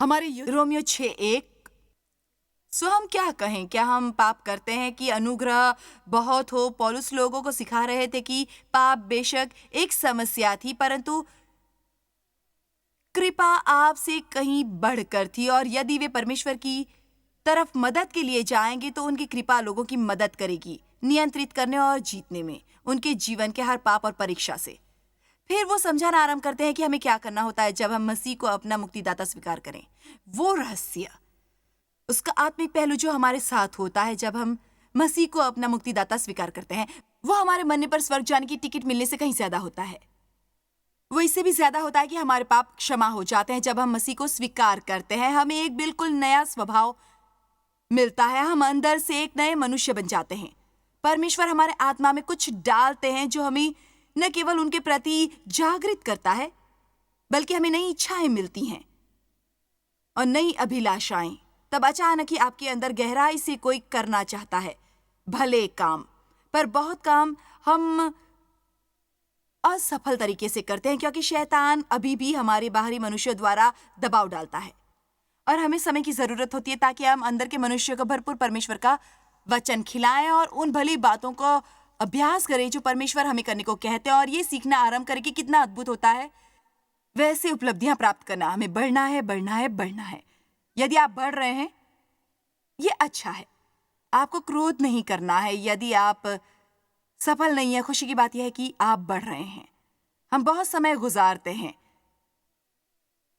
हमारे रोमियो 6:1। सो हम क्या कहें, क्या हम पाप करते हैं कि अनुग्रह बहुत हो? पौलुस लोगों को सिखा रहे थे कि पाप बेशक एक समस्या थी, परंतु कृपा आपसे कहीं बढ़कर थी, और यदि वे परमेश्वर की तरफ मदद के लिए जाएंगे तो उनकी कृपा लोगों की मदद करेगी नियंत्रित करने और जीतने में उनके जीवन के हर पाप और परीक्षा से। फिर वो समझाना आरंभ करते हैं कि हमें क्या करना होता है जब हम मसीह को अपना मुक्तिदाता स्वीकार करें। वो रहस्य, उसका आत्मिक पहलू जो हमारे साथ होता है जब हम मसीह को अपना मुक्तिदाता स्वीकार करते हैं, वो हमारे मरने पर स्वर्ग जाने की टिकट मिलने से कहीं ज्यादा होता है। वो इससे भी ज्यादा होता है कि हमारे पाप क्षमा हो जाते हैं जब हम मसीह को स्वीकार करते हैं। हमें एक बिल्कुल नया स्वभाव मिलता है, हम अंदर से एक नए मनुष्य बन जाते हैं। परमेश्वर हमारे आत्मा में कुछ डालते हैं जो हमें न केवल उनके प्रति जागृत करता है, बल्कि हमें नई इच्छाएं मिलती हैं और नई अभिलाषाएं। तब अचानक ही आपके अंदर गहराई से कोई करना चाहता है भले काम, पर बहुत काम हम असफल तरीके से करते हैं क्योंकि शैतान अभी भी हमारे बाहरी मनुष्य द्वारा दबाव डालता है, और हमें समय की जरूरत होती है ताकि हम अंदर के मनुष्य को भरपूर परमेश्वर का वचन खिलाएं और उन भली बातों को अभ्यास करें जो परमेश्वर हमें करने को कहते हैं, और ये सीखना आरंभ करें कि कितना अद्भुत होता है वैसे उपलब्धियां प्राप्त करना। हमें बढ़ना है, बढ़ना है, बढ़ना है। यदि आप बढ़ रहे हैं, ये अच्छा है। आपको क्रोध नहीं करना है यदि आप सफल नहीं है। खुशी की बात यह है कि आप बढ़ रहे हैं। हम बहुत समय गुजारते हैं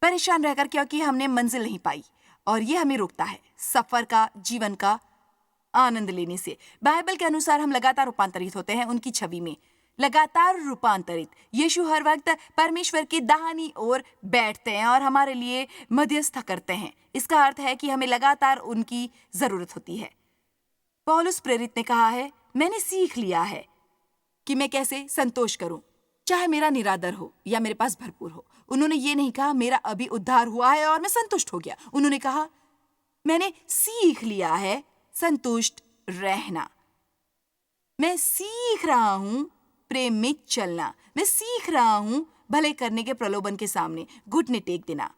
परेशान रहकर क्योंकि हमने मंजिल नहीं पाई, और ये हमें रोकता है सफर का, जीवन का आनंद लेने से। बाइबल के अनुसार हम लगातार रूपांतरित होते हैं उनकी छवि में, लगातार रूपांतरित। यीशु हर वक्त परमेश्वर की दाहिनी ओर बैठते हैं और हमारे लिए मध्यस्थता करते हैं। इसका अर्थ है कि हमें लगातार उनकी जरूरत होती है। पौलुस प्रेरित ने कहा है, मैंने सीख लिया है कि मैं कैसे संतोष करूं, चाहे मेरा निरादर हो या मेरे पास भरपूर हो। उन्होंने ये नहीं कहा मेरा अभी उद्धार हुआ है और मैं संतुष्ट हो गया। उन्होंने कहा मैंने सीख लिया है संतुष्ट रहना। मैं सीख रहा हूं प्रेम में चलना। मैं सीख रहा हूं भले करने के प्रलोभन के सामने घुटने टेक देना।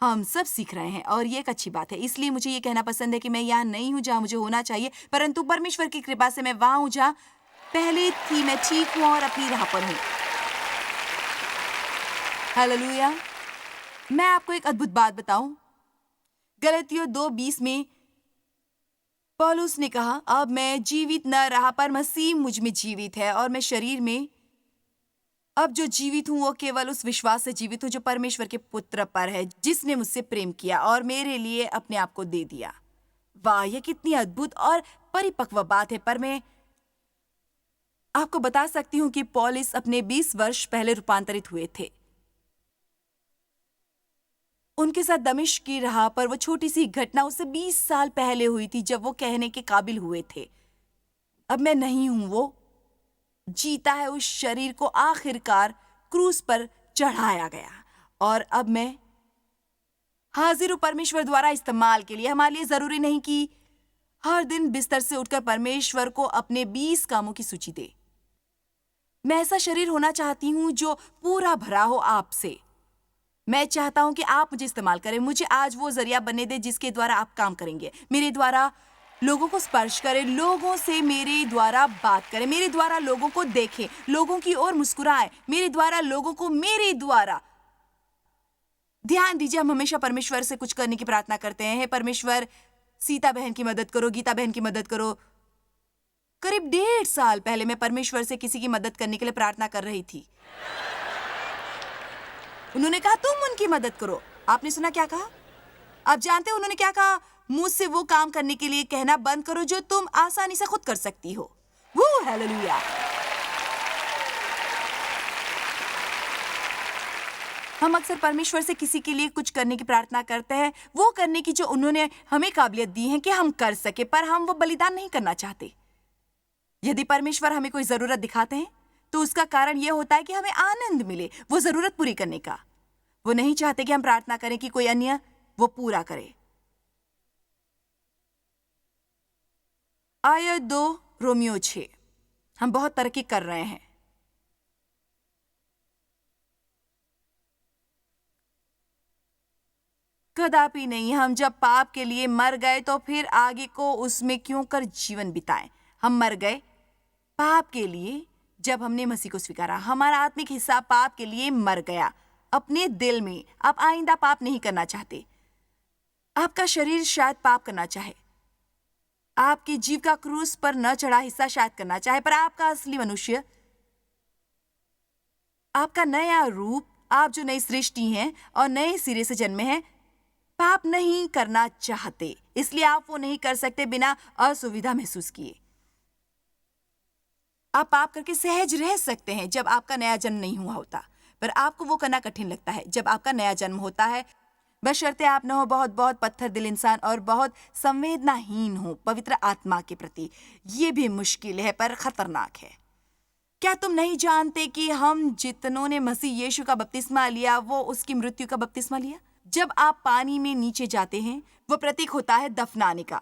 हम सब सीख रहे हैं और ये एक अच्छी बात है। इसलिए मुझे ये कहना पसंद है कि मैं यहाँ नहीं हूँ जहाँ मुझे होना चाहिए, परंतु परमेश्वर की कृपा से मैं वहां हूँ जहाँ पहले थी। मैं ठीक हूँ और अपनी राह पर हूँ। हालेलुया। मैं आपको एक अद्भुत बात बताऊं। गलतियों 2:20 में पौलुस ने कहा, अब मैं जीवित न रहा पर मसीह मुझ में जीवित है, और मैं शरीर में अब जो जीवित हूं वो केवल उस विश्वास से जीवित हूं जो परमेश्वर के पुत्र पर है, जिसने मुझसे प्रेम किया और मेरे लिए अपने आप को दे दिया। वाह, यह कितनी अद्भुत और परिपक्व बात है। पर मैं आपको बता सकती हूं कि पौलुस अपने 20 वर्ष पहले रूपांतरित हुए थे। उनके साथ दमिश्क की राह पर वो छोटी सी घटना उससे 20 साल पहले हुई थी जब वो कहने के काबिल हुए थे, अब मैं नहीं हूं, वो जीता है। उस शरीर को आखिरकार क्रूस पर चढ़ाया गया और अब मैं हाजिर हूं परमेश्वर द्वारा इस्तेमाल के लिए। हमारे लिए जरूरी नहीं कि हर दिन बिस्तर से उठकर परमेश्वर को अपने 20 कामों की सूची दे। मैं ऐसा शरीर होना चाहती हूं जो पूरा भरा हो आपसे। मैं चाहता हूं कि आप मुझे इस्तेमाल करें। मुझे आज वो जरिया बनने दे जिसके द्वारा आप काम करेंगे। मेरे द्वारा लोगों को स्पर्श करें, लोगों से मेरे द्वारा बात करें, मेरे द्वारा लोगों को देखें, लोगों की ओर मुस्कुराएं, मेरे द्वारा लोगों को मेरे द्वारा। ध्यान दीजिए, हम हमेशा परमेश्वर से कुछ करने की प्रार्थना करते हैं। परमेश्वर, सीता बहन की मदद करो, गीता बहन की मदद करो। करीब 1.5 साल पहले मैं परमेश्वर से किसी की मदद करने के लिए प्रार्थना कर रही थी। उन्होंने कहा तुम उनकी मदद करो। आपने सुना क्या कहा? आप जानते हो उन्होंने क्या कहा? मुझसे वो काम करने के लिए कहना बंद करो जो तुम आसानी से खुद कर सकती हो। वो हालेलुया। हम अक्सर परमेश्वर से किसी के लिए कुछ करने की प्रार्थना करते हैं, वो करने की जो उन्होंने हमें काबिलियत दी है कि हम कर सके, पर हम वो बलिदान नहीं करना चाहते। यदि परमेश्वर हमें कोई जरूरत दिखाते हैं तो उसका कारण यह होता है कि हमें आनंद मिले वो जरूरत पूरी करने का। वो नहीं चाहते कि हम प्रार्थना करें कि कोई अन्य वो पूरा करे। आयत 2 रोमियो 6। हम बहुत तरक्की कर रहे हैं। कदापि नहीं। हम जब पाप के लिए मर गए तो फिर आगे को उसमें क्यों कर जीवन बिताएं। हम मर गए पाप के लिए जब हमने मसीह को स्वीकारा। हमारा आत्मिक हिस्सा पाप के लिए मर गया। अपने दिल में आप आइंदा पाप नहीं करना चाहते। आपका शरीर शायद पाप करना चाहे, आपकी जीव का क्रूस पर न चढ़ा हिस्सा शायद करना चाहे, पर आपका असली मनुष्य, आपका नया रूप, आप जो नई सृष्टि हैं और नए सिरे से जन्मे हैं, पाप नहीं करना चाहते। इसलिए आप वो नहीं कर सकते बिना असुविधा महसूस किए। आप पाप करके सहज रह सकते हैं जब आपका नया जन्म नहीं हुआ होता, पर आपको वो करना कठिन लगता है जब आपका नया जन्म होता है। बशर्ते आप न हो बहुत बहुत पत्थर दिल इंसान और बहुत संवेदनाहीन हो पवित्र आत्मा के प्रति। ये भी मुश्किल है पर खतरनाक है। क्या तुम नहीं जानते कि हम जितनों ने मसीह यीशु का बपतिस्मा लिया वो उसकी मृत्यु का बपतिस्मा लिया? जब आप पानी में नीचे जाते हैं वो प्रतीक होता है दफनाने का।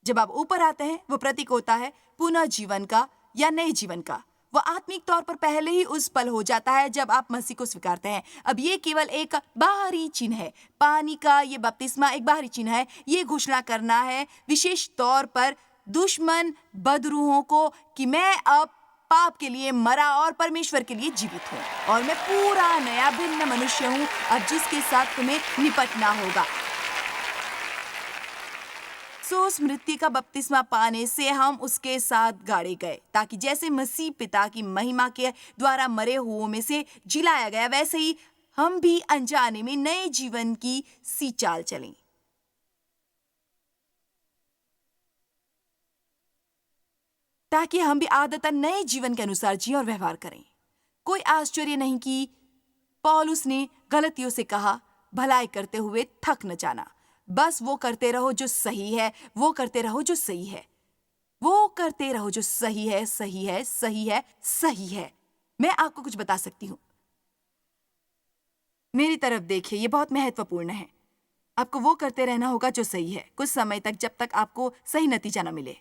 जब आप ऊपर आते हैं वो प्रतीक होता है पुनः जीवन का या नए जीवन का। वो आत्मिक तौर पर पहले ही उस पल हो जाता है जब आप मसीह को स्वीकारते हैं। अब ये केवल एक बाहरी चिन्ह है। पानी का ये बपतिस्मा एक बाहरी चिन्ह है। ये घोषणा करना है विशेष तौर पर दुश्मन बदरूहों को कि मैं अब पाप के लिए मरा और परमेश्वर के लिए जीवित हूँ और मैं पूरा नया भिन्न मनुष्य हूँ अब जिसके साथ तुम्हें निपटना होगा। सो उस मृत्यु का बपतिस्मा पाने से हम उसके साथ गाड़े गए ताकि जैसे मसीह पिता की महिमा के द्वारा मरे हुओं में से जिलाया गया वैसे ही हम भी अनजाने में नए जीवन की सी चाल चलें। ताकि हम भी आदतन नए जीवन के अनुसार जिए और व्यवहार करें। कोई आश्चर्य नहीं कि पौलुस ने गलतियों से कहा, भलाई करते हुए थक न जाना। बस वो करते रहो जो सही है, वो करते रहो जो सही है, वो करते रहो जो सही है, सही है, सही है, सही है। मैं आपको कुछ बता सकती हूँ। मेरी तरफ देखिए, ये बहुत महत्वपूर्ण है। आपको वो करते रहना होगा जो सही है कुछ समय तक, जब तक आपको सही नतीजा न मिले।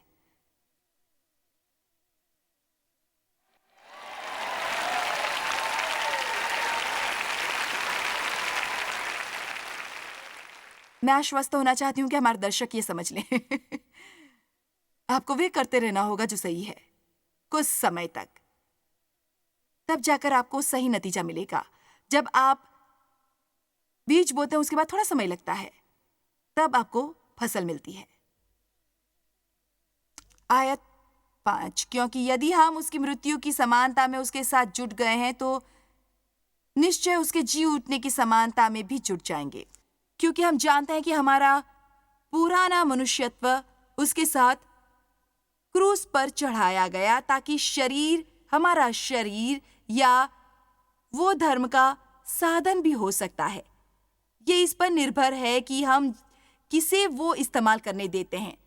मैं आश्वस्त होना चाहती हूँ कि हमारे दर्शक ये समझ लें। आपको वे करते रहना होगा जो सही है कुछ समय तक, तब जाकर आपको सही नतीजा मिलेगा। जब आप बीज बोते हैं उसके बाद थोड़ा समय लगता है, तब आपको फसल मिलती है। आयत 5, क्योंकि यदि हम उसकी मृत्यु की समानता में उसके साथ जुट गए हैं तो निश्चय उसके जी उठने की समानता में भी जुट जाएंगे। क्योंकि हम जानते हैं कि हमारा पुराना मनुष्यत्व उसके साथ क्रूस पर चढ़ाया गया ताकि हमारा शरीर या वो धर्म का साधन भी हो सकता है। ये इस पर निर्भर है कि हम किसे वो इस्तेमाल करने देते हैं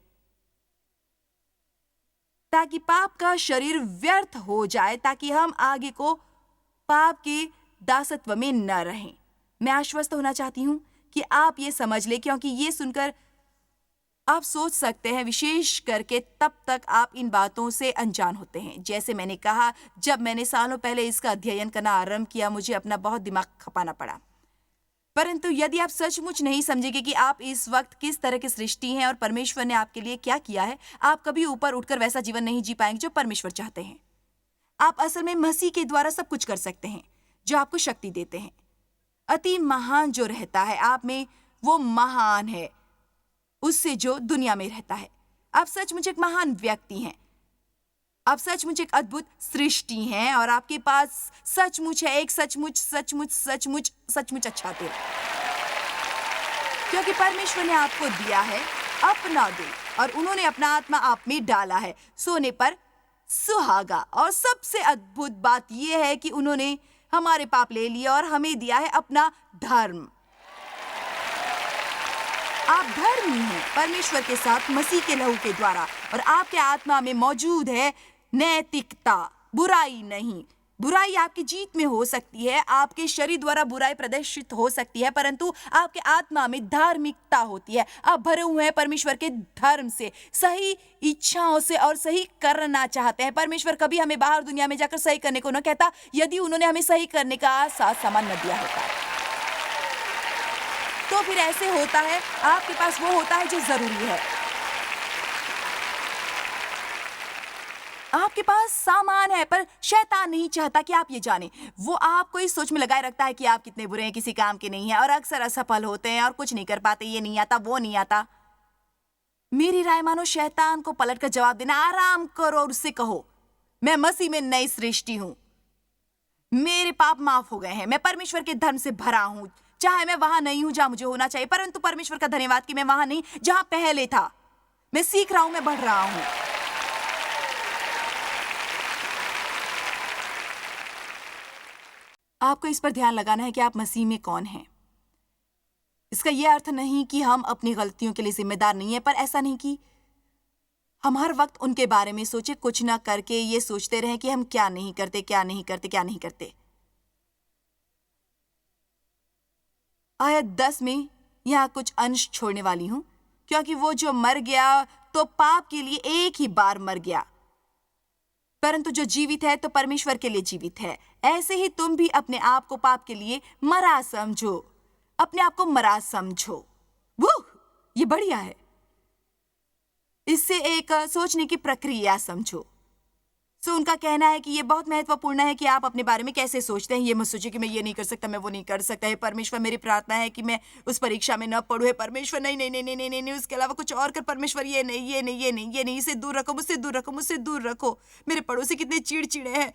ताकि पाप का शरीर व्यर्थ हो जाए, ताकि हम आगे को पाप के दासत्व में न रहें। मैं आश्वस्त होना चाहती हूँ कि आप ये समझ ले, क्योंकि ये सुनकर आप सोच सकते हैं, विशेष करके तब तक आप इन बातों से अनजान होते हैं। जैसे मैंने कहा, जब मैंने सालों पहले इसका अध्ययन करना आरंभ किया मुझे अपना बहुत दिमाग खपाना पड़ा। परंतु यदि आप सचमुच नहीं समझेंगे कि आप इस वक्त किस तरह की सृष्टि हैं और परमेश्वर ने आपके लिए क्या किया है, आप कभी ऊपर उठकर वैसा जीवन नहीं जी पाएंगे जो परमेश्वर चाहते हैं। आप असल में मसीह के द्वारा सब कुछ कर सकते हैं जो आपको शक्ति देते हैं। अति महान जो रहता है आप में, वो महान है उससे जो दुनिया में रहता है। आप सचमुच एक महान व्यक्ति हैं। आप सचमुच एक अद्भुत सृष्टि हैं और आपके पास सचमुच है एक सचमुच सचमुच सचमुच सचमुच अच्छा दिल, क्योंकि परमेश्वर ने आपको दिया है अपना दिल और उन्होंने अपना आत्मा आप में डाला है, सोने पर सुहागा। और सबसे अद्भुत बात यह है कि उन्होंने हमारे पाप ले लिए और हमें दिया है अपना धर्म। आप धर्मी हैं परमेश्वर के साथ मसीह के लहू के द्वारा, और आपके आत्मा में मौजूद है नैतिकता, बुराई नहीं। बुराई आपकी जीत में हो सकती है, आपके शरीर द्वारा बुराई प्रदर्शित हो सकती है, परंतु आपके आत्मा में धार्मिकता होती है। आप भरे हुए हैं परमेश्वर के धर्म से, सही इच्छाओं से और सही करना चाहते हैं। परमेश्वर कभी हमें बाहर दुनिया में जाकर सही करने को न कहता यदि उन्होंने हमें सही करने का साथ सामान न दिया होता। तो फिर ऐसे होता है, आपके पास वो होता है जो जरूरी है। आपके पास सामान है, पर शैतान नहीं चाहता कि आप ये जाने। वो आपको इस सोच में लगाए रखता है कि आप कितने बुरे हैं, किसी काम के नहीं हैं और अक्सर असफल होते हैं और कुछ नहीं कर पाते, ये नहीं आता, वो नहीं आता। मेरी राय मानो, शैतान को पलट कर जवाब देना, आराम करो और उससे कहो, मैं मसीह में नई सृष्टि हूं, मेरे पाप माफ हो गए हैं, मैं परमेश्वर के धर्म से भरा हूं। चाहे मैं वहां नहीं हूं जहां मुझे होना चाहिए, परंतु परमेश्वर का धन्यवाद कि मैं वहां नहीं जहां पहले था। मैं सीख रहा हूं, मैं बढ़ रहा हूं। आपको इस पर ध्यान लगाना है कि आप मसीह में कौन हैं। इसका यह अर्थ नहीं कि हम अपनी गलतियों के लिए जिम्मेदार नहीं है, पर ऐसा नहीं कि हम हर वक्त उनके बारे में सोचे, कुछ ना करके ये सोचते रहें कि हम क्या नहीं करते, क्या नहीं करते, क्या नहीं करते। आयत 10 में यहां कुछ अंश छोड़ने वाली हूं, क्योंकि वो जो मर गया तो पाप के लिए एक ही बार मर गया, परंतु जो जीवित है तो परमेश्वर के लिए जीवित है। ऐसे ही तुम भी अपने आप को पाप के लिए मरा समझो, अपने आप को मरा समझो। वो ये बढ़िया है। इससे एक सोचने की प्रक्रिया समझो। सो उनका कहना है कि ये बहुत महत्वपूर्ण है कि आप अपने बारे में कैसे सोचते हैं। ये मत सोचिए कि मैं ये नहीं कर सकता, मैं वो नहीं कर सकता है। परमेश्वर, मेरी प्रार्थना है कि मैं उस परीक्षा में न पढ़ूं। है परमेश्वर, नहीं नहीं नहीं नहीं नहीं नहीं नहीं, उसके अलावा कुछ और कर। परमेश्वर, ये नहीं ये नहीं ये नहीं ये नहीं, इसे दूर रखो, मुझसे दूर रखो, मुझसे दूर रखो। मेरे पड़ोसी कितने चिड़चिड़े हैं।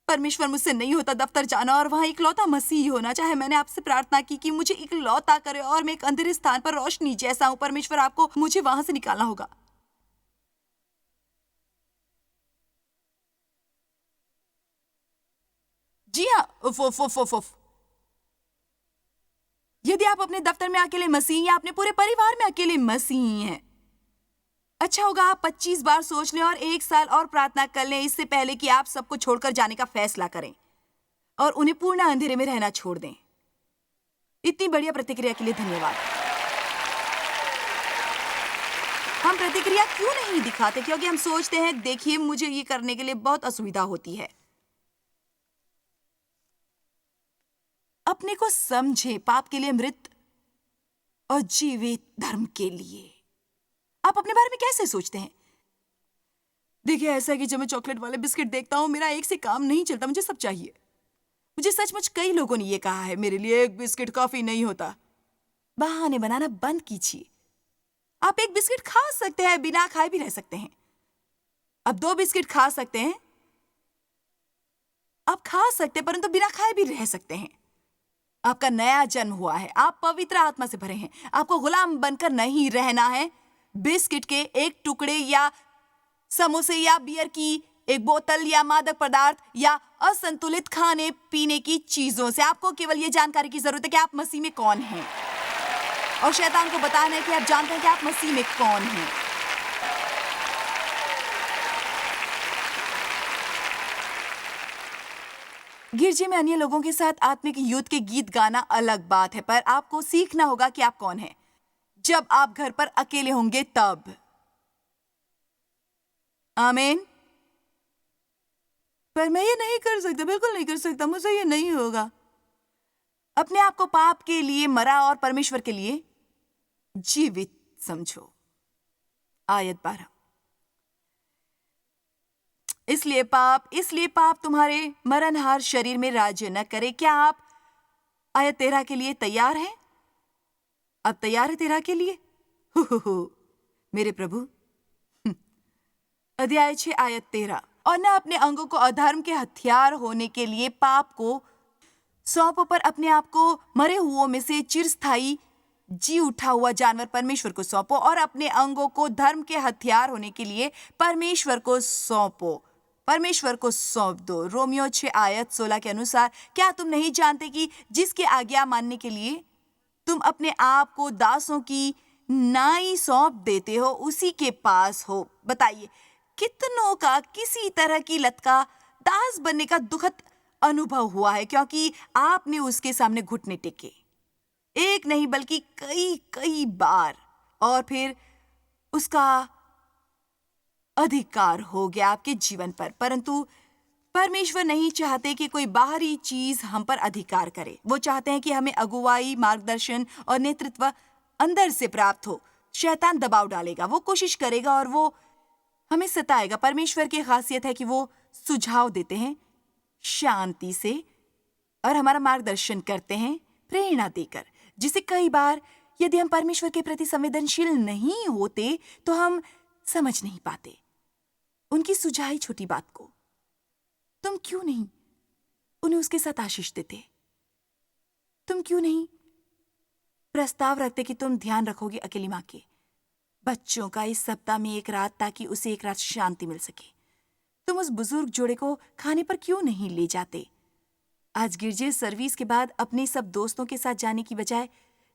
परमेश्वर, मुझसे नहीं होता दफ्तर जाना और वहां इकलौता मसीह होना। चाहे मैंने आपसे प्रार्थना की कि मुझे इकलौता करे और मैं एक अंधेरे स्थान पर रोशनी जैसा हूं। परमेश्वर, आपको मुझे वहां से निकालना होगा। जी हाँ, उफ उफ उफ उफ उफ। यदि आप अपने दफ्तर में अकेले मसीही या अपने पूरे परिवार में अकेले मसीही हैं, अच्छा होगा आप 25 बार सोच लें और 1 साल और प्रार्थना कर लें इससे पहले कि आप सबको छोड़कर जाने का फैसला करें और उन्हें पूर्ण अंधेरे में रहना छोड़ दें। इतनी बढ़िया प्रतिक्रिया के लिए धन्यवाद। हम प्रतिक्रिया क्यों नहीं दिखाते? क्योंकि हम सोचते हैं, देखिए, मुझे ये करने के लिए बहुत असुविधा होती है। अपने को समझे, पाप के लिए मृत और जीवित धर्म के लिए। आप अपने बारे में कैसे सोचते हैं? देखिए, ऐसा है कि जब मैं चॉकलेट वाले बिस्किट देखता हूं, मेरा एक से काम नहीं चलता, मुझे सब चाहिए। मुझे सचमुच कई लोगों ने ये कहा है, मेरे लिए एक बिस्किट काफी नहीं होता। बहाने बनाना बंद कीजिए। आप एक बिस्किट खा सकते हैं, बिना खाए भी रह सकते हैं। आप 2 बिस्किट खा सकते हैं, आप खा सकते हैं, परंतु बिना खाए भी रह सकते हैं। आपका नया जन्म हुआ है, आप पवित्र आत्मा से भरे हैं। आपको गुलाम बनकर नहीं रहना है बिस्किट के एक टुकड़े या समोसे या बियर की एक बोतल या मादक पदार्थ या असंतुलित खाने पीने की चीजों से। आपको केवल यह जानकारी की जरूरत है कि आप मसीह में कौन हैं, और शैतान को बताना है कि आप जानते हैं कि आप मसीह में कौन हैं। गिरजे में अन्य लोगों के साथ आत्मिक युद्ध के गीत गाना अलग बात है, पर आपको सीखना होगा कि आप कौन हैं जब आप घर पर अकेले होंगे तब। आमीन। पर मैं ये नहीं कर सकता, बिल्कुल नहीं कर सकता, मुझसे ये नहीं होगा। अपने आप को पाप के लिए मरा और परमेश्वर के लिए जीवित समझो। आयत 12। इसलिए पाप तुम्हारे मरणहार शरीर में राज्य न करे। क्या आप आयत 13 के लिए तैयार हैं? अब तैयार है 13 के लिए? हो मेरे प्रभु। अध्याय 6 आयत 13। और न अपने अंगों को अधर्म के हथियार होने के लिए पाप को सौंपो, पर अपने आप को मरे हुओं में से चिरस्थायी जी उठा हुआ जानवर परमेश्वर को सौंपो, और अपने अंगों को धर्म के हथियार होने के लिए परमेश्वर को सौंपो। परमेश्वर को सौंप दो। रोमियो 6 आयत 16 के अनुसार, क्या तुम नहीं जानते कि जिसकी आज्ञा मानने के लिए तुम अपने आप को दासों की नाई सौंप देते हो, उसी के पास हो? बताइए, कितनों का किसी तरह की लत का दास बनने का दुखद अनुभव हुआ है, क्योंकि आपने उसके सामने घुटने टेके, एक नहीं बल्कि कई कई बार, और फिर उसका अधिकार हो गया आपके जीवन पर। परंतु परमेश्वर नहीं चाहते कि कोई बाहरी चीज हम पर अधिकार करे। वो चाहते हैं कि हमें अगुवाई, मार्गदर्शन और नेतृत्व अंदर से प्राप्त हो। शैतान दबाव डालेगा, वो कोशिश करेगा और वो हमें सताएगा। परमेश्वर की खासियत है कि वो सुझाव देते हैं शांति से और हमारा मार्गदर्शन करते हैं प्रेरणा देकर, जिसे कई बार यदि हम परमेश्वर के प्रति संवेदनशील नहीं होते तो हम समझ नहीं पाते उनकी सुझाई छोटी बात को। तुम क्यों नहीं उन्हें उसके साथ आशीष देते? तुम क्यों नहीं प्रस्ताव रखते कि तुम ध्यान रखोगे अकेली माँ के बच्चों का इस सप्ताह में एक रात, ताकि उसे एक रात शांति मिल सके? तुम उस बुजुर्ग जोड़े को खाने पर क्यों नहीं ले जाते? आज गिरजे सर्विस के बाद अपने सब दोस्तों के साथ जाने की बजाय,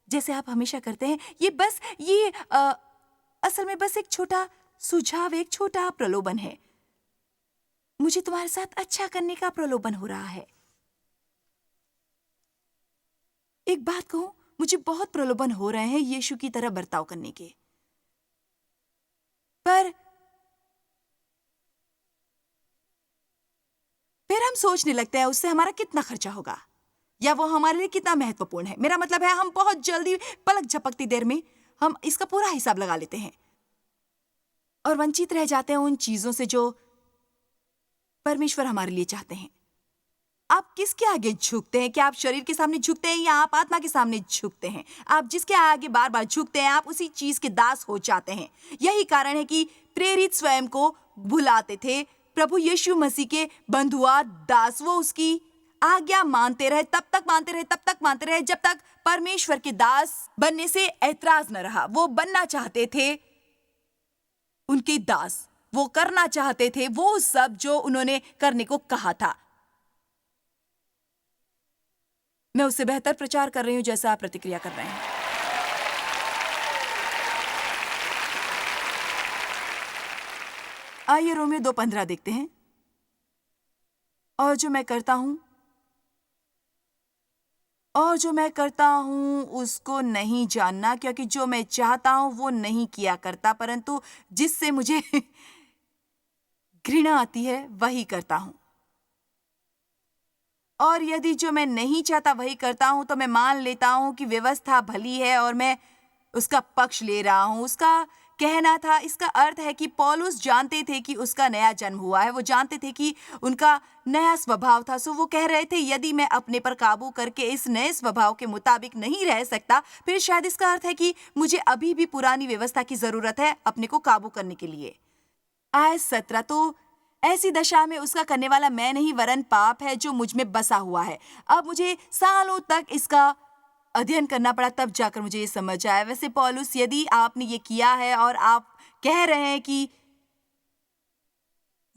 जैसे आप हमेशा करते हैं, ये असल में बस एक छोटा सुझाव, एक छोटा प्रलोभन है। मुझे तुम्हारे साथ अच्छा करने का प्रलोभन हो रहा है। एक बात कहूं, मुझे बहुत प्रलोभन हो रहे हैं यीशु की तरह बर्ताव करने के, पर फिर हम सोचने लगते हैं उससे हमारा कितना खर्चा होगा या वो हमारे लिए कितना महत्वपूर्ण है। मेरा मतलब है, हम बहुत जल्दी पलक झपकती देर में हम इसका पूरा हिसाब लगा लेते हैं और वंचित रह जाते हैं उन चीजों से जो परमेश्वर हमारे लिए चाहते हैं। आप किसके आगे झुकते हैं? क्या आप शरीर के सामने झुकते हैं या आप आत्मा के सामने झुकते हैं? आप जिसके आगे बार बार झुकते हैं, आप उसी चीज के दास हो जाते हैं। यही कारण है कि प्रेरित स्वयं को बुलाते थे प्रभु यीशु मसीह के बंधुआ दास। वो उसकी आज्ञा मानते रहे, तब तक मानते रहे जब तक परमेश्वर के दास बनने से ऐतराज न रहा। वो बनना चाहते थे उनके दास, वो करना चाहते थे वो सब जो उन्होंने करने को कहा था। मैं उससे बेहतर प्रचार कर रही हूं जैसा आप प्रतिक्रिया कर रहे हैं। आइए रोमियो 2:15 देखते हैं। और जो मैं करता हूं उसको नहीं जानना, क्योंकि जो मैं चाहता हूं वो नहीं किया करता, परंतु जिससे मुझे घृणा आती है वही करता हूं। और यदि जो मैं नहीं चाहता वही करता हूं तो मैं मान लेता हूं कि व्यवस्था भली है और मैं उसका पक्ष ले रहा हूं। उसका कहना था, इसका अर्थ है कि पौलुस जानते थे कि उसका नया जन्म हुआ है, वो जानते थे कि उनका नया स्वभाव था। सो वो कह रहे थे, यदि मैं अपने पर काबू करके इस नए स्वभाव के मुताबिक नहीं रह सकता, फिर शायद इसका अर्थ है कि मुझे अभी भी पुरानी व्यवस्था की जरूरत है अपने को काबू करने के लिए। आयत 17, तो ऐसी दशा में उसका करने वाला मैं नहीं वरन पाप है जो मुझ में बसा हुआ है। अब मुझे सालों तक इसका अध्ययन करना पड़ा, तब जाकर मुझे ये समझ आया। वैसे पौलुस, यदि आपने ये किया है और आप कह रहे हैं कि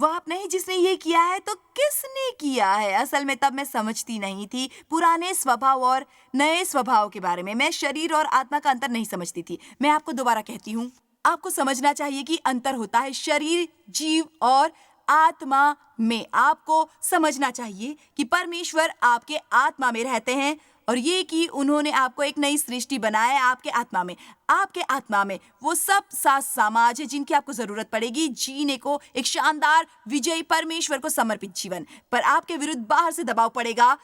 वो आप नहीं जिसने ये किया है, तो किसने किया है? असल में तब मैं समझती नहीं थी पुराने स्वभाव और नए स्वभाव के बारे में। मैं शरीर और आत्मा का अंतर नहीं समझती थी। मैं आपको दोबारा कहती हूँ, आपको समझना चाहिए कि अंतर होता है शरीर, जीव और आत्मा में। आपको समझना चाहिए कि परमेश्वर आपके आत्मा में रहते हैं और ये कि उन्होंने आपको एक नई सृष्टि बनाया है आपके आत्मा में। आपके आत्मा में वो सब साज समाज है जिनकी आपको जरूरत पड़ेगी जीने को एक शानदार विजयी परमेश्वर को समर्पित जीवन। पर आपके विरुद्ध बाहर से दबाव पड़ेगा।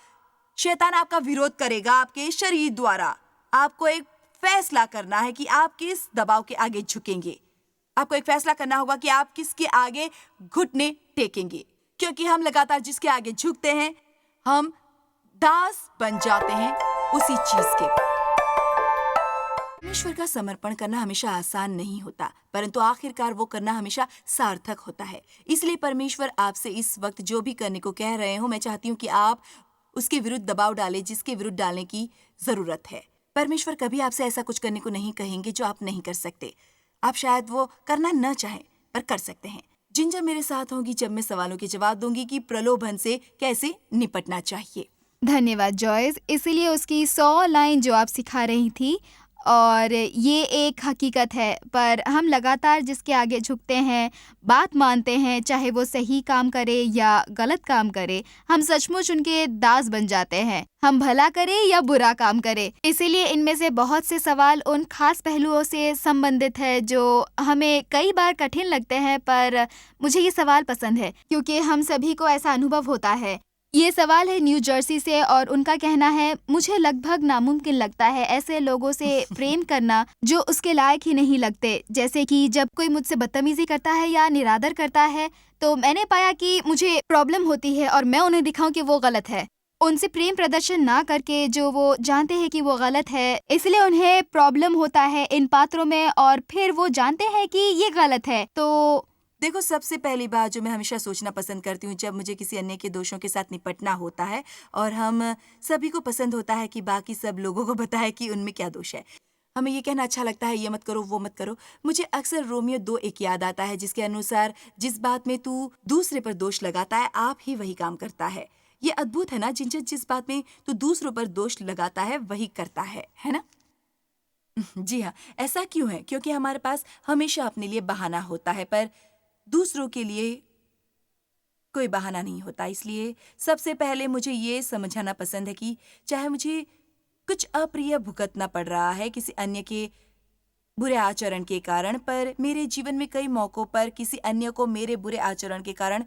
शैतान आपका विरोध करेगा आपके शरीर द्वारा। आपको एक फैसला करना है कि आप किस दबाव के आगे झुकेंगे। आपको एक फैसला करना होगा कि आप किसके आगे घुटने टेकेंगे, क्योंकि हम लगातार जिसके आगे झुकते हैं हम दास बन जाते हैं उसी चीज के। परमेश्वर का समर्पण करना हमेशा आसान नहीं होता, परंतु आखिरकार वो करना हमेशा सार्थक होता है। इसलिए परमेश्वर आपसे इस वक्त जो भी करने को कह रहे हो, मैं चाहती हूँ कि आप उसके विरुद्ध दबाव डालें जिसके विरुद्ध डालने की जरूरत है। परमेश्वर कभी आपसे ऐसा कुछ करने को नहीं कहेंगे जो आप नहीं कर सकते। आप शायद वो करना न चाहें पर कर सकते हैं। जिंजर मेरे साथ होगी जब मैं सवालों के जवाब दूंगी कि प्रलोभन से कैसे निपटना चाहिए। धन्यवाद जॉयस। इसीलिए उसकी 100 लाइन जो आप सिखा रही थी, और ये एक हकीकत है, पर हम लगातार जिसके आगे झुकते हैं, बात मानते हैं, चाहे वो सही काम करे या गलत काम करे, हम सचमुच उनके दास बन जाते हैं, हम भला करें या बुरा काम करें। इसीलिए इनमें से बहुत से सवाल उन खास पहलुओं से संबंधित है जो हमें कई बार कठिन लगते हैं, पर मुझे ये सवाल पसंद है क्योंकि हम सभी को ऐसा अनुभव होता है। ये सवाल है न्यू जर्सी से और उनका कहना है, मुझे लगभग नामुमकिन लगता है ऐसे लोगों से प्रेम करना जो उसके लायक ही नहीं लगते। जैसे कि जब कोई मुझसे बदतमीजी करता है या निरादर करता है तो मैंने पाया कि मुझे प्रॉब्लम होती है और मैं उन्हें दिखाऊं कि वो गलत है। उनसे प्रेम प्रदर्शन ना करके जो वो जानते हैं कि वो गलत है, इसलिए उन्हें प्रॉब्लम होता है इन पात्रों में और फिर वो जानते हैं कि ये गलत है। तो देखो, सबसे पहली बात जो मैं हमेशा सोचना पसंद करती हूँ जब मुझे किसी अन्य के दोषों के साथ निपटना होता है और हम सभी को पसंद होता है कि बाकी सब लोगों को बताए कि उनमें क्या दोष है। हमें ये कहना अच्छा लगता है, ये मत करो, वो मत करो। मुझे अक्सर रोमियो 2 एक याद आता है जिसके अनुसार जिस बात में तू दूसरे पर दोष लगाता है आप ही वही काम करता है। ये अद्भुत है ना जिंजर, जिस बात में तू दूसरों पर दोष लगाता है वही करता है ना? जी हाँ, ऐसा क्यों है? क्योंकि हमारे पास हमेशा अपने लिए बहाना होता है पर दूसरों के लिए कोई बहाना नहीं होता। इसलिए सबसे पहले मुझे ये समझाना पसंद है कि चाहे मुझे कुछ अप्रिय भुगतना पड़ रहा है किसी अन्य के बुरे आचरण के कारण, पर मेरे जीवन में कई मौकों पर किसी अन्य को मेरे बुरे आचरण के कारण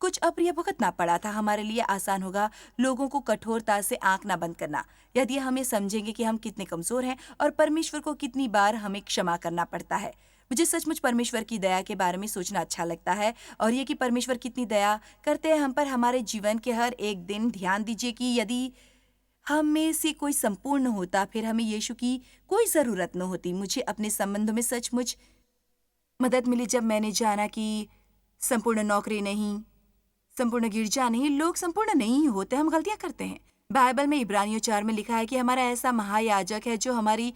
कुछ अप्रिय भुगतना पड़ा था। हमारे लिए आसान होगा लोगों को कठोरता से आंख ना बंद करना यदि हमें समझेंगे कि हम कितने कमजोर हैं और परमेश्वर को कितनी बार हमें क्षमा करना पड़ता है। मुझे सचमुच परमेश्वर की दया के बारे में सोचना अच्छा लगता है और ये कि परमेश्वर कितनी दया करते हैं हम पर हमारे जीवन के हर एक दिन। ध्यान दीजिए कि यदि हम में से कोई संपूर्ण होता फिर हमें यीशु की कोई जरूरत न होती। मुझे अपने संबंधों में सचमुच मदद मिली जब मैंने जाना कि संपूर्ण नौकरी नहीं, संपूर्ण गिरजा नहीं, लोग संपूर्ण नहीं होते, हम गलतियां करते हैं। बाइबल में इब्रानियों 4 में लिखा है कि हमारा ऐसा महायाजक है जो हमारी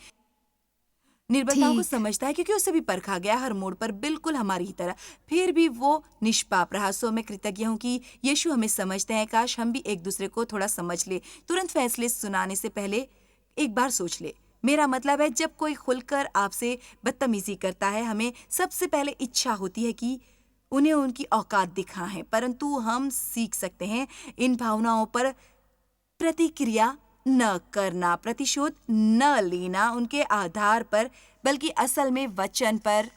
निर्बलताओं को ठीक। समझता है क्योंकि उसे भी परखा गया हर मोड़ पर बिल्कुल हमारी ही तरह, फिर भी वो निष्पाप रहा। सो मैं कृतज्ञ हूँ कि यीशु हमें समझते हैं। काश हम भी एक दूसरे को थोड़ा समझ ले। तुरंत फैसले सुनाने से पहले एक बार सोच ले। मेरा मतलब है जब कोई खुलकर आपसे बदतमीजी करता है हमें सबसे पहले इच्छा होती है कि उन्हें उनकी औकात दिखाएं, परंतु हम सीख सकते हैं इन भावनाओं पर प्रतिक्रिया न करना, प्रतिशोध न लेना उनके आधार पर, बल्कि असल में वचन पर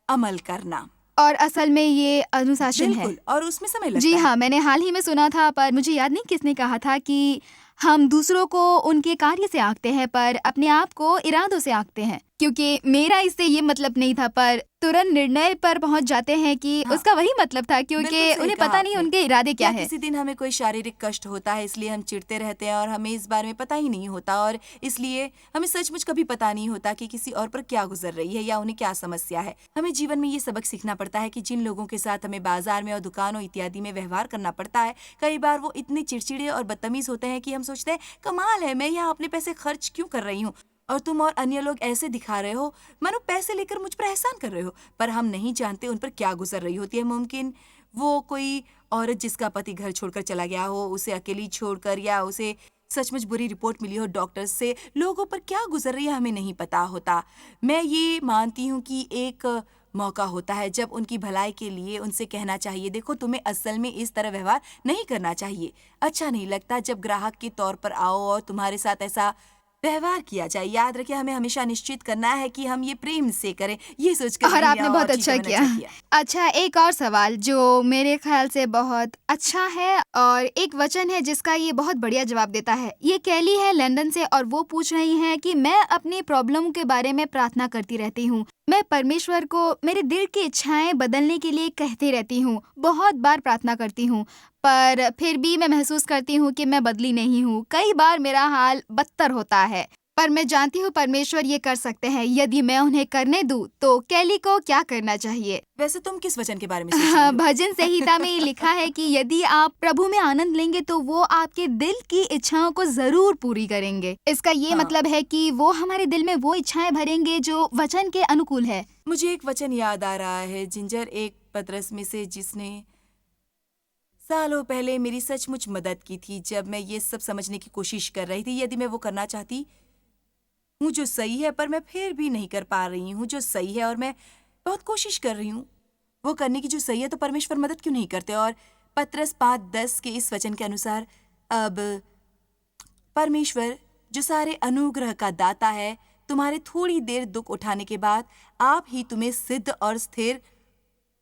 अमल करना। और असल में ये अनुशासन है। बिल्कुल, और उसमें समय जी लगता है। हाँ, मैंने हाल ही में सुना था, पर मुझे याद नहीं किसने कहा था कि हम दूसरों को उनके कार्य से आंकते हैं पर अपने आप को इरादों से आंकते हैं। क्योंकि मेरा इससे ये मतलब नहीं था, पर तुरंत निर्णय पर पहुंच जाते हैं कि हाँ, उसका वही मतलब था बिल्कुल क्योंकि सही उन्हें कहा पता नहीं आपने। उनके इरादे क्या या है। किसी दिन हमें कोई शारीरिक कष्ट होता है इसलिए हम चिढ़ते रहते हैं और हमें इस बारे में पता ही नहीं होता, और इसलिए हमें सचमुच कभी पता नहीं होता कि किसी और पर क्या गुजर रही है या उन्हें क्या समस्या है। हमें जीवन में ये सबक सीखना पड़ता है कि जिन लोगों के साथ हमें बाजार में और दुकानों इत्यादि में व्यवहार करना पड़ता है, कई बार वो इतने चिड़चिड़े और बदतमीज होते हैं कि हम सोचते हैं कमाल है, मैं यहाँ अपने पैसे खर्च क्यों कर रही हूँ और तुम और अन्य लोग ऐसे दिखा रहे हो मानो पैसे लेकर मुझ पर एहसान कर रहे हो, पर हम नहीं जानते उन पर क्या गुजर रही होती है। मुमकिन वो कोई औरत जिसका पति घर छोड़कर चला गया हो, उसे अकेली छोड़कर, या उसे सचमुच बुरी रिपोर्ट मिली हो डॉक्टर से, लोगों पर क्या गुजर रही है हमें नहीं पता होता। मैं ये मानती हूँ कि एक मौका होता है जब उनकी भलाई के लिए उनसे कहना चाहिए, देखो तुम्हें असल में इस तरह व्यवहार नहीं करना चाहिए। अच्छा नहीं लगता जब ग्राहक के तौर पर आओ और तुम्हारे साथ ऐसा व्यवहार किया जाए। याद रखिए हमें हमेशा निश्चित करना है कि हम ये प्रेम से करें, ये सोचकर और नहीं आपने और बहुत ठीक है अच्छा मैंने किया। अच्छा किया। अच्छा, एक और सवाल जो मेरे ख़्याल से बहुत अच्छा है और एक वचन है जिसका ये बहुत बढ़िया जवाब देता है। ये कैली है लंदन से और वो पूछ रही हैं कि मैं अपनी प्रॉब्लम के बारे में प्रार्थना करती रहती हूँ। मैं परमेश्वर को मेरे दिल की इच्छाएं बदलने के लिए कहती रहती हूँ। बहुत बार प्रार्थना करती हूँ, पर फिर भी मैं महसूस करती हूँ कि मैं बदली नहीं हूँ। कई बार मेरा हाल बदतर होता है, पर मैं जानती हूँ परमेश्वर ये कर सकते हैं। यदि मैं उन्हें करने दूँ, तो कैली को क्या करना चाहिए? वैसे तुम किस वचन के बारे में सोच रही हो? भजन संहिता में ये लिखा है कि यदि आप प्रभु में आनंद लेंगे तो वो आपके दिल की इच्छाओं को जरूर पूरी करेंगे। इसका ये हाँ, मतलब है कि वो हमारे दिल में वो इच्छाएं भरेंगे जो वचन के अनुकूल है। मुझे एक वचन याद आ रहा है जिंजर, एक पतरस में से, जिसने सालों पहले मेरी सचमुच मदद की थी जब मैं ये सब समझने की कोशिश कर रही थी। यदि मैं वो करना चाहती हूँ जो सही है, पर मैं फिर भी नहीं कर पा रही हूँ जो सही है, और मैं बहुत कोशिश कर रही हूँ वो करने की जो सही है। तो परमेश्वर मदद क्यों नहीं करते? और पतरस 5:10 के इस वचन के अनुसार, अब परमेश्वर जो सारे अनुग्रह का दाता है, तुम्हारे थोड़ी देर दुख उठाने के बाद आप ही तुम्हें सिद्ध और स्थिर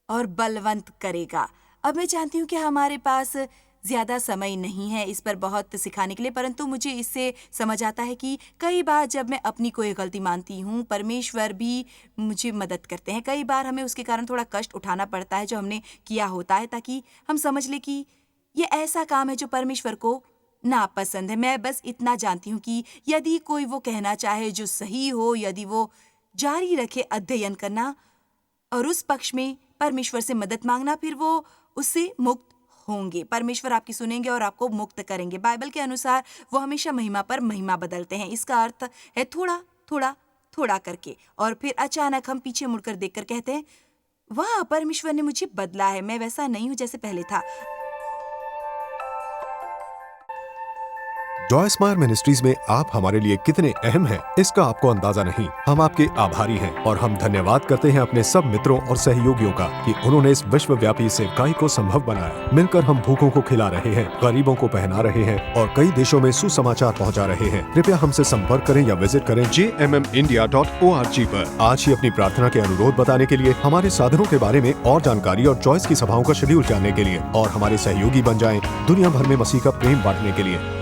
और बलवंत करेगा। अब मैं जानती हूँ कि हमारे पास ज़्यादा समय नहीं है इस पर बहुत सिखाने के लिए, परंतु मुझे इससे समझ आता है कि कई बार जब मैं अपनी कोई गलती मानती हूँ, परमेश्वर भी मुझे मदद करते हैं। कई बार हमें उसके कारण थोड़ा कष्ट उठाना पड़ता है जो हमने किया होता है, ताकि हम समझ लें कि ये ऐसा काम है जो परमेश्वर को नापसंद है। मैं बस इतना जानती हूँ कि यदि कोई वो कहना चाहे जो सही हो, यदि वो जारी रखे अध्ययन करना और उस पक्ष में परमेश्वर से मदद मांगना, फिर वो उससे मुक्त होंगे। परमेश्वर आपकी सुनेंगे और आपको मुक्त करेंगे। बाइबल के अनुसार वो हमेशा महिमा पर महिमा बदलते हैं। इसका अर्थ है थोड़ा थोड़ा थोड़ा करके, और फिर अचानक हम पीछे मुड़कर देखकर कहते हैं, वाह, परमेश्वर ने मुझे बदला है, मैं वैसा नहीं हूँ जैसे पहले था। जॉयस मायर मिनिस्ट्रीज में आप हमारे लिए कितने अहम हैं, इसका आपको अंदाजा नहीं। हम आपके आभारी हैं और हम धन्यवाद करते हैं अपने सब मित्रों और सहयोगियों का कि उन्होंने इस विश्वव्यापी सेवकाई को संभव बनाया। मिलकर हम भूखों को खिला रहे हैं, गरीबों को पहना रहे हैं और कई देशों में सुसमाचार पहुंचा रहे हैं। कृपया हमसे संपर्क करें या विजिट करें jmmindia.org पर। आज ही अपनी प्रार्थना के अनुरोध बताने के लिए, हमारे साधनों के बारे में और जानकारी और जॉयस की सभाओं का शेड्यूल जानने के लिए, और हमारे सहयोगी बन जाएं दुनिया भर में मसीह का प्रेम बांटने के लिए।